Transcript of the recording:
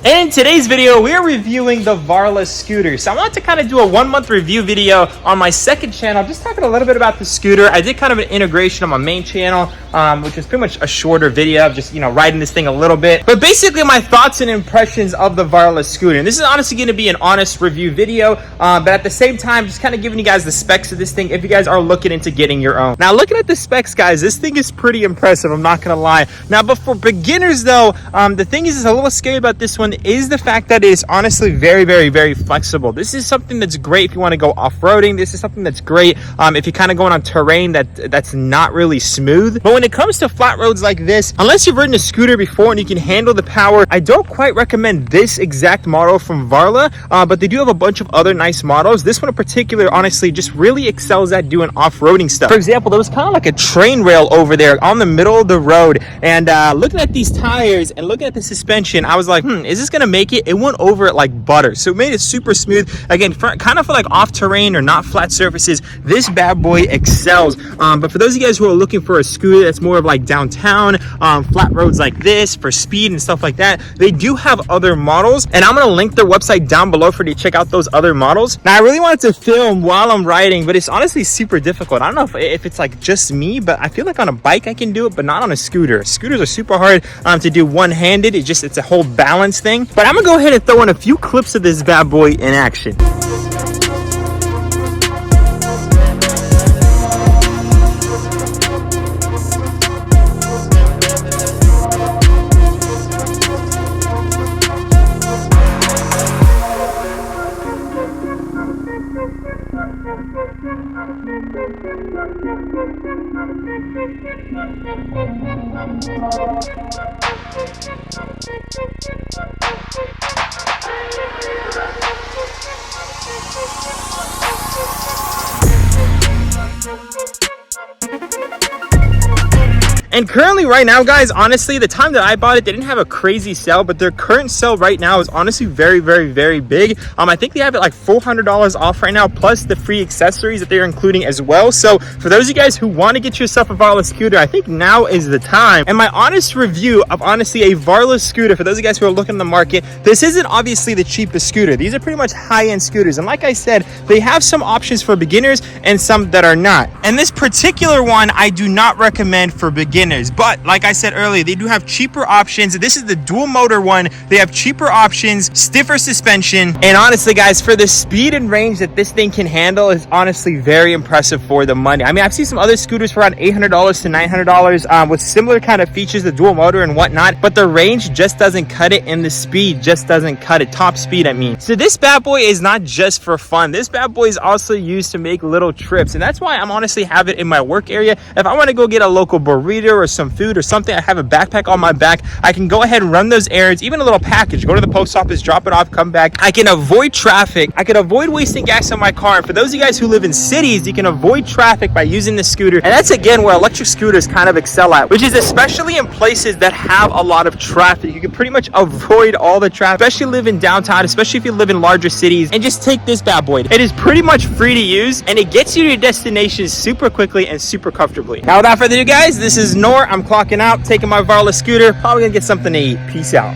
In today's video, we're reviewing the Varla scooter. So I wanted to kind of do a 1-month review video on my second channel, just talking a little bit about the scooter. I did kind of an integration on my main channel, which is pretty much a shorter video of just, riding this thing a little bit. But basically my thoughts and impressions of the Varla scooter. And this is honestly going to be an honest review video, but at the same time, just kind of giving you guys the specs of this thing if you guys are looking into getting your own. Now, looking at the specs, guys, this thing is pretty impressive. I'm not going to lie. Now, but for beginners though, the thing is a little scary about this one is the fact that it is honestly very, very, very flexible. This is something that's great if you want to go off-roading. This is something that's great if you're kind of going on terrain that's not really smooth. But when it comes to flat roads like this, unless you've ridden a scooter before and you can handle the power, I don't quite recommend this exact model from Varla, but they do have a bunch of other nice models. This one in particular, honestly, just really excels at doing off-roading stuff. For example, there was kind of like a train rail over there on the middle of the road, and looking at these tires and looking at the suspension, I was like, is this gonna make it? It went over it like butter, so it made it super smooth. Again, kind of for like off terrain or not flat surfaces, this bad boy excels. But for those of you guys who are looking for a scooter that's more of like downtown, flat roads like this for speed and stuff like that, they do have other models, and I'm gonna link their website down below for you to check out those other models. Now, I really wanted to film while I'm riding, but it's honestly super difficult. I don't know if it's like just me, but I feel like on a bike I can do it, but not on a scooter. Scooters are super hard to do one-handed. It's a whole balance thing. But I'm gonna go ahead and throw in a few clips of this bad boy in action. And currently right now, guys, honestly, the time that I bought it, they didn't have a crazy sale, but their current sale right now is honestly very, very, very big. I think they have it like $400 off right now, plus the free accessories that they're including as well. So for those of you guys who want to get yourself a Varla scooter, I think now is the time. And my honest review of honestly a Varla scooter, for those of you guys who are looking in the market, this isn't obviously the cheapest scooter. These are pretty much high-end scooters. And like I said, they have some options for beginners and some that are not. And this particular one, I do not recommend for beginners. But like I said earlier, they do have cheaper options. This is the dual motor one. They have cheaper options, stiffer suspension, and honestly, guys, for the speed and range that this thing can handle is honestly very impressive for the money. I mean, I've seen some other scooters for around $800 to $900 with similar kind of features, the dual motor and whatnot, but the range just doesn't cut it, and the speed just doesn't cut it. Top speed, I mean. So this bad boy is not just for fun. This bad boy is also used to make little trips, and that's why I'm honestly have it in my work area. If I want to go get a local burrito or some food or something, I have a backpack on my back. I can go ahead and run those errands, even a little package, go to the post office, drop it off, come back. I can avoid traffic. I can avoid wasting gas on my car. And for those of you guys who live in cities, you can avoid traffic by using the scooter. And that's again where electric scooters kind of excel at, which is especially in places that have a lot of traffic. You can pretty much avoid all the traffic, especially live in downtown, especially if you live in larger cities, and just take this bad boy. It is pretty much free to use, and it gets you to your destination super quickly and super comfortably. Now, without further ado, guys, this is Nor. I'm clocking out, taking my Varla scooter, probably gonna get something to eat. Peace out.